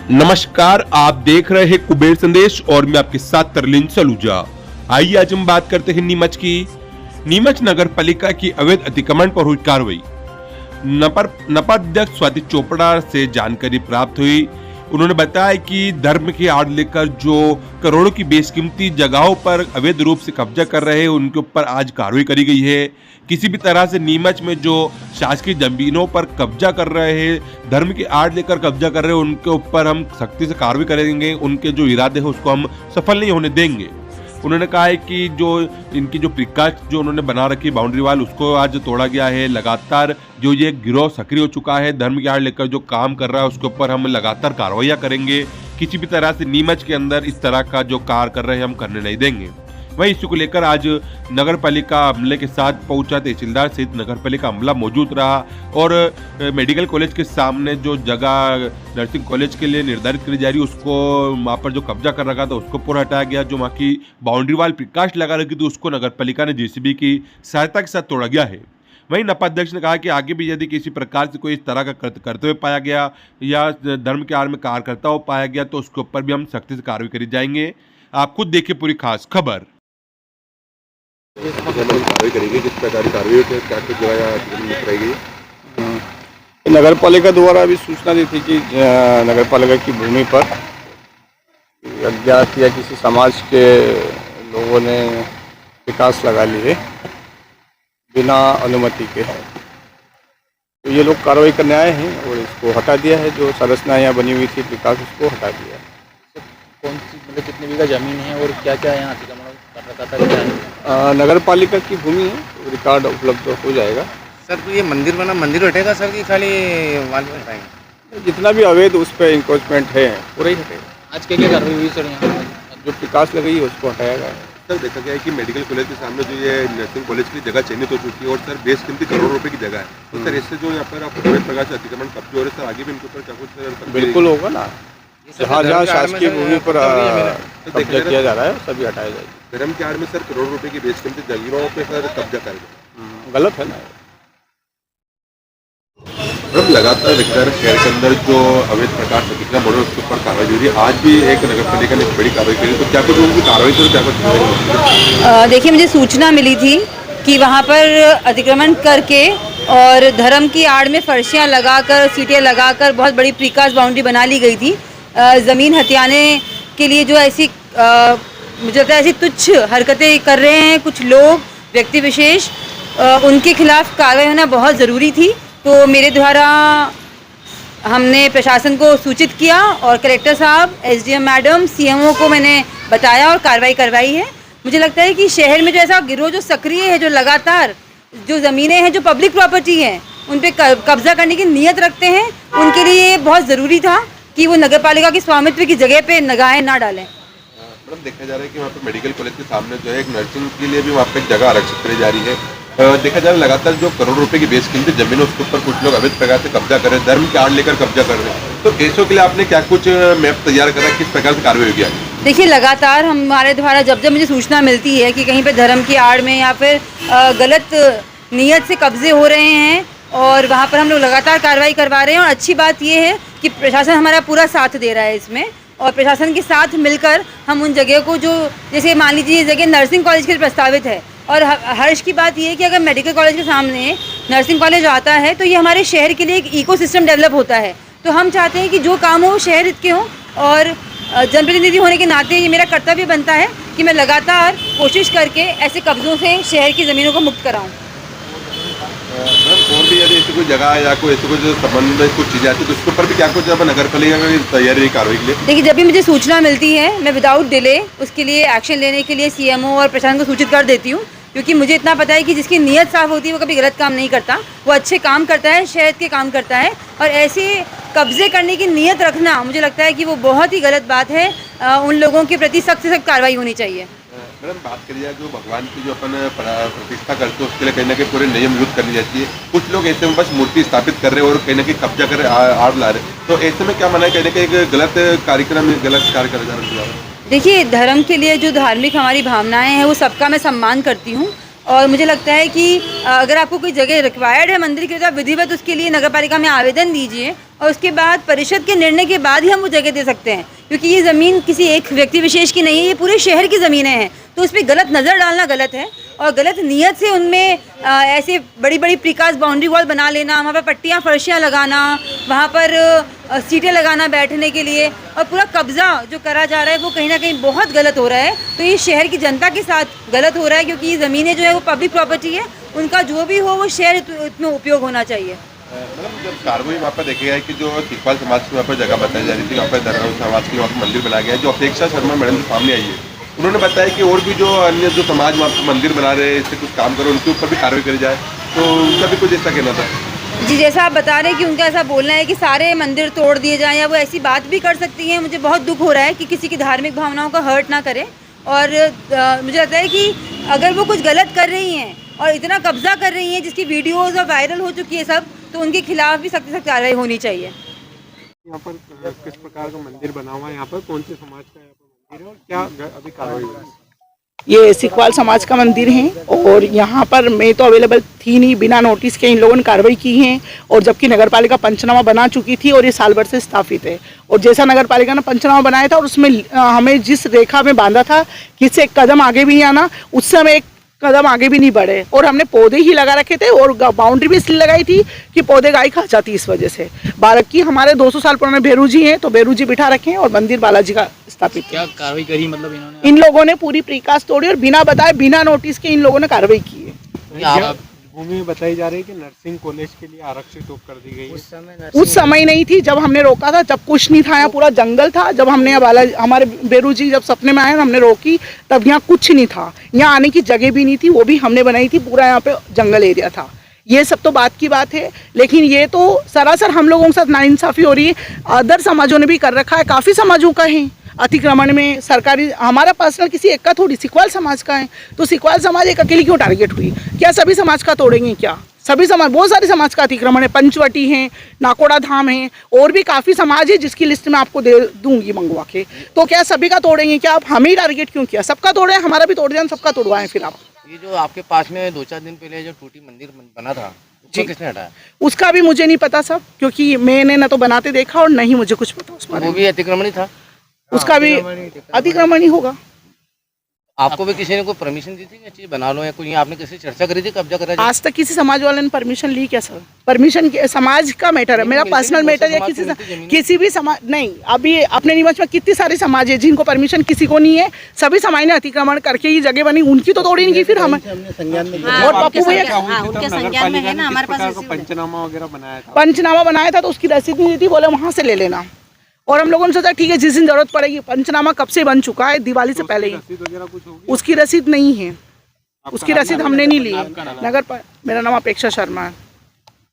नमस्कार, आप देख रहे हैं कुबेर संदेश और मैं आपके साथ तरलिन सलूजा। आइए आज हम बात करते हैं नीमच की। नीमच नगर पालिका की अवैध अतिक्रमण पर हुई कार्रवाई। नपा अध्यक्ष स्वाति चोपड़ा से जानकारी प्राप्त हुई। उन्होंने बताया कि धर्म की आड़ लेकर जो करोड़ों की बेशकीमती जगहों पर अवैध रूप से कब्जा कर रहे हैं उनके ऊपर आज कार्रवाई करी गई है। किसी भी तरह से नीमच में जो शासकीय जमीनों पर कब्जा कर रहे हैं, धर्म की आड़ लेकर कब्जा कर रहे हैं, उनके ऊपर हम सख्ती से कार्रवाई करेंगे। उनके जो इरादे हैं उसको हम सफल नहीं होने देंगे। उन्होंने कहा है कि जो इनकी जो प्रिकाश जो उन्होंने बना रखी बाउंड्री वाल उसको आज तोड़ा गया है। लगातार जो ये गिरोह सक्रिय हो चुका है, धर्म की आड़ लेकर जो काम कर रहा है उसके ऊपर हम लगातार कार्रवाइयां करेंगे। किसी भी तरह से नीमच के अंदर इस तरह का जो कार्य कर रहे हैं हम करने नहीं देंगे। वहीं इश्यू को लेकर आज नगर पालिका अमले के साथ पहुंचा तहसीलदार सहित नगर पालिका अमला मौजूद रहा और मेडिकल कॉलेज के सामने जो जगह नर्सिंग कॉलेज के लिए निर्धारित करी जा रही उसको वहाँ पर जो कब्जा कर रखा था उसको पूरा हटाया गया। जो वहाँ की बाउंड्री वाल प्रकाश लगा रखी थी उसको नगर पालिका ने जेसीबी की सहायता के साथ तोड़ा गया है। वहीं नपा अध्यक्ष ने कहा कि आगे भी यदि किसी प्रकार से कोई इस तरह का करते हुए पाया गया या धर्म के आड़ में कार्य करता हुआ पाया गया तो उसके ऊपर भी हम सख्ती से कार्रवाई करी जाएंगे। आप खुद देखिए पूरी खास खबर। कार्रवाई करेंगे, किस प्रकार की कार्रवाई क्या कुछ रहेगी? नगर पालिका द्वारा अभी सूचना दी थी कि नगर पालिका की भूमि पर अज्ञात या किसी समाज के लोगों ने विकास लगा लिए बिना अनुमति के। तो ये लोग कार्रवाई करने आए हैं और इसको हटा दिया है। जो संरचना यहाँ बनी हुई थी विकास उसको हटा दिया है। कौन सी मतलब कितने बीघा जमीन है और क्या क्या यहाँ अतिक्रमण कर रखा था? नगर पालिका की भूमि है, रिकॉर्ड उपलब्ध हो जाएगा। सर तो ये मंदिर बना, मंदिर हटेगा सर कि खाली वाल में हटाएंगे? जितना भी अवैध उस पर इंक्रोचमेंट है पूरा ही हटेगा। आज क्या क्या कार्रवाई हुई सर यहाँ? जो विकास लगाई है उसको हटाया गया है। सर देखा गया है कि मेडिकल कॉलेज के सामने जो ये नर्सिंग कॉलेज की जगह चयनित हो चुकी है और सर बेशकीमती करोड़ों रुपए की जगह है। तो सर इससे जो यहाँ पर आपको अवैध प्रकार से अतिक्रमण कब्जे हो रहे सर आगे भी इनके ऊपर क्या कुछ बिल्कुल होगा ना। जहाँ जहाँ शासकीय भूमि पर कब्जा किया जा रहा है सभी हटाया जाएगा। धर्म के आड़ में सर करोड़ों रुपए की बेशकीमती जगहों पे सर कब्जा करेगा, गलत है ना। मैडम लगातार विक्टर शहर के अंदर जो अवैध प्रकार से अतिक्रमण हो रहे उसके ऊपर कार्रवाई हो रही है। आज भी एक नगर पालिका ने बड़ी कार्रवाई करी, तो क्या कुछ उनकी कार्रवाई से क्या कुछ? देखिए, मुझे सूचना मिली थी कि वहाँ पर अतिक्रमण करके और धर्म की आड़ में फर्शियाँ लगाकर सीटें लगाकर बहुत बड़ी प्रीकास्ट बाउंड्री बना ली गई थी। ज़मीन हथियाने के लिए जो ऐसी मुझे लगता है ऐसी तुच्छ हरकतें कर रहे हैं कुछ लोग, व्यक्ति विशेष, उनके खिलाफ कार्रवाई होना बहुत ज़रूरी थी। तो मेरे द्वारा हमने प्रशासन को सूचित किया और कलेक्टर साहब, एसडीएम मैडम, सीएमओ को मैंने बताया और कार्रवाई करवाई है। मुझे लगता है कि शहर में जो ऐसा गिरोह जो सक्रिय है, जो लगातार जो ज़मीनें हैं जो पब्लिक प्रॉपर्टी हैं उन पे कब्जा करने की नीयत रखते हैं, उनके लिए बहुत ज़रूरी था कि वो नगर पालिका की स्वामित्व की जगह पे निगाहें ना डालें। मैडम देखा जा रहा है कि वहाँ पर मेडिकल कॉलेज के सामने जो है एक नर्सिंग के लिए भी वहाँ पे एक जगह आरक्षित करी जा रही है। देखा जा रहा है लगातार जो करोड़ रुपए की बेशकीमती जमीन है उसके ऊपर कुछ लोग अवैध प्रकार से कब्जा कर रहे हैं, धर्म की आड़ लेकर कब्जा कर रहे हैं। तो ऐसों के लिए आपने क्या कुछ मैप तैयार करा, किस प्रकार से कार्रवाई होगी? देखिए, लगातार हमारे द्वारा जब जब मुझे सूचना मिलती है कि कहीं पे धर्म की आड़ में या फिर गलत नीयत से कब्जे हो रहे हैं और वहाँ पर हम लोग लगातार कार्रवाई करवा रहे हैं। और अच्छी बात ये है कि प्रशासन हमारा पूरा साथ दे रहा है इसमें, और प्रशासन के साथ मिलकर हम उन जगह को जो जैसे मान लीजिए ये जगह नर्सिंग कॉलेज के लिए प्रस्तावित है और हर्ष की बात ये है कि अगर मेडिकल कॉलेज के सामने नर्सिंग कॉलेज आता है तो ये हमारे शहर के लिए एक इकोसिस्टम डेवलप होता है। तो हम चाहते हैं कि जो काम हो शहर हित के हो और जनप्रतिनिधि होने के नाते ये मेरा कर्तव्य बनता है कि मैं लगातार कोशिश करके ऐसे कब्जों से शहर की ज़मीनों को मुक्त कराऊँ। और भी यदि ऐसी कोई जगह या कोई ऐसे कुछ संबंध में कुछ चीज़ें आती है तो उसके ऊपर भी क्या कुछ नगर पालिका की तैयारी है कार्रवाई के लिए? देखिए, जब भी मुझे सूचना मिलती है मैं विदाउट डिले उसके लिए एक्शन लेने के लिए सीएमओ और प्रशासन को सूचित कर देती हूँ, क्योंकि मुझे इतना पता है कि जिसकी नीयत साफ होती है वो कभी गलत काम नहीं करता, वो अच्छे काम करता है, शहर के काम करता है। और ऐसे कब्जे करने की नीयत रखना मुझे लगता है कि वो बहुत ही गलत बात है। उन लोगों के प्रति सख्त से सख्त कार्रवाई होनी चाहिए। मैडम बात करिए जाए जो भगवान की जो अपन प्रतिष्ठा करते हैं उसके लिए कहीं ना कहीं पूरे नियम युद्ध करनी जाती है। कुछ लोग ऐसे में बस मूर्ति स्थापित कर रहे हैं और कहीं ना कहीं कब्जा कर आड़ ला रहे हैं, तो ऐसे में क्या माना है कहीं ना कहीं एक गलत कार्यक्रम गलत कार्य कर जा रहा है? देखिए, धर्म के लिए जो धार्मिक हमारी भावनाएं हैं वो सबका मैं सम्मान करती हूँ और मुझे लगता है कि अगर आपको कोई जगह रिक्वायर्ड है मंदिर के लिए तो आप विधिवत उसके लिए नगर पालिका में आवेदन दीजिए और उसके बाद परिषद के निर्णय के बाद ही हम वो जगह दे सकते हैं, क्योंकि ये ज़मीन किसी एक व्यक्ति विशेष की नहीं है, ये पूरे शहर की ज़मीनें हैं। तो उस पर गलत नज़र डालना गलत है और गलत नियत से उनमें ऐसे बड़ी बड़ी प्रीकास्ट बाउंड्री वॉल बना लेना, वहाँ पर पट्टियाँ फर्शियाँ लगाना, वहाँ पर सीटें लगाना बैठने के लिए और पूरा कब्ज़ा जो करा जा रहा है वो कहीं ना कहीं बहुत गलत हो रहा है। तो ये शहर की जनता के साथ गलत हो रहा है, क्योंकि ये ज़मीनें जो है वो पब्लिक प्रॉपर्टी है, उनका जो भी हो वो शहर में उपयोग होना चाहिए। मतलब जब कार्रवाई वहाँ पर देखा गया कि जो तिरपाल समाज की वहाँ पर जगह बताई जा रही थी, वहाँ पर धर्म समाज के वहाँ पर मंदिर बनाया गया है, जो अपेक्षा शर्मा मैडम सामने आई है, उन्होंने बताया कि और भी जो अन्य जो समाज वहाँ पर मंदिर बना रहे हैं, इससे कुछ काम करो, उनके ऊपर भी कार्रवाई करी जाए, तो उनका भी कुछ ऐसा कहना था। जी, जैसा आप बता रहे हैं कि उनका ऐसा बोलना है कि सारे मंदिर तोड़ दिए जाएं, या वो ऐसी बात भी कर सकती हैं। मुझे बहुत दुख हो रहा है कि किसी की धार्मिक भावनाओं का हर्ट ना करें, और मुझे लगता है कि अगर वो कुछ गलत कर रही हैं और इतना कब्जा कर रही हैं जिसकी वीडियोस और वायरल हो चुकी है सब, तो उनके खिलाफ भी सख्त कार्रवाई होनी चाहिए। यहाँ पर किस प्रकार का मंदिर बना हुआ है, यहाँ पर कौन से समाज का यहाँ पर मंदिर है और क्या अभी कार्रवाई हुई है? ये सिकवाल समाज का मंदिर है और यहाँ पर मैं तो अवेलेबल थी नहीं, बिना नोटिस के इन लोगों ने कार्रवाई की है। और जबकि नगरपालिका पंचनामा बना चुकी थी और ये साल भर से स्थापित है, और जैसा नगरपालिका ने पंचनामा बनाया था और उसमें हमें जिस रेखा में बांधा था कि इससे एक कदम आगे भी नहीं आना, उससे हमें एक कदम आगे भी नहीं बढ़े, और हमने पौधे ही लगा रखे थे और बाउंड्री भी इसलिए लगाई थी कि पौधे गाय खा जाती इस वजह से। बाकी हमारे 200 साल पुराने भेरू जी हैं, तो भेरू जी बिठा रखे हैं और मंदिर बालाजी का स्थापित है। क्या कार्रवाई करी मतलब इन्होंने? इन लोगों ने पूरी प्रीकास्ट तोड़ी और बिना बताए, बिना नोटिस के इन लोगों ने कार्रवाई की है। आप भूमि में बताई जा रही है कि नर्सिंग कॉलेज के लिए आरक्षित कर दी गई है। उस समय नहीं थी जब हमने रोका था, जब कुछ नहीं था, यहाँ पूरा जंगल था। जब हमने हमारे बेरू जी जब सपने में आए, हमने रोकी, तब यहाँ कुछ नहीं था, यहाँ आने की जगह भी नहीं थी, वो भी हमने बनाई थी, पूरा यहाँ पे जंगल एरिया था। ये सब तो बात की बात है, लेकिन ये तो सरासर हम लोगों के साथ नाइंसाफ़ी हो रही है। अदर समाजों ने भी कर रखा है, काफ़ी समाजों का है अतिक्रमण में सरकारी। हमारा पर्सनल किसी एक का थोड़ी, सिकवाल समाज का है, तो सिकवाल समाज एक अकेली क्यों टारगेट हुई? क्या सभी समाज का तोड़ेंगे? क्या सभी समाज, बहुत सारे समाज का अतिक्रमण है, पंचवटी है, नाकोड़ा धाम है, और भी काफ़ी समाज है जिसकी लिस्ट मैं आपको दे दूंगी मंगवा के। तो क्या सभी का तोड़ेंगे? क्या आप हमें ही टारगेट क्यों किया? सबका तोड़े, हमारा भी तोड़ दिया, सबका तोड़वाएं फिर आप। ये जो आपके पास में 2-4 दिन पहले जो टूटी मंदिर बना था, उसको किसने हटाया? उसका भी मुझे नहीं पता सब, क्योंकि मैंने ना तो बनाते देखा और नहीं मुझे कुछ पता उस बारे में। वो भी अतिक्रमण था? उसका भी अतिक्रमण ही होगा। आपको भी किसी ने कोई परमिशन दी थी कि चीज बना लो, या कोई आपने किसी चर्चा करी थी कब्जा करा जाए? आज तक किसी समाज वाले ने परमिशन ली क्या सर? परमिशन समाज का मैटर है, मेरा पर्सनल मैटर है। किसी भी समाज नहीं, अभी अपने नीमच में कितनी सारे समाज है जिनको परमिशन किसी को नहीं है, सभी समाज ने अतिक्रमण करके ही जगह बनी, उनकी तो तोड़ी नहीं। फिर हमें और पप्पू भैया उनके संज्ञान में है ना, हमारे पास पंचनामा वगैरह बनाया था, पंचनामा बनाया था तो उसकी रसीद नहीं दी थी, बोले वहाँ से ले लेना। और हम लोगों ने सोचा ठीक है, जिस दिन जरूरत पड़ेगी। पंचनामा कब से बन चुका है, दिवाली से पहले ही। उसकी रसीद नहीं है, उसकी रसीद हमने नहीं ली। मेरा नाम अपेक्षा शर्मा है।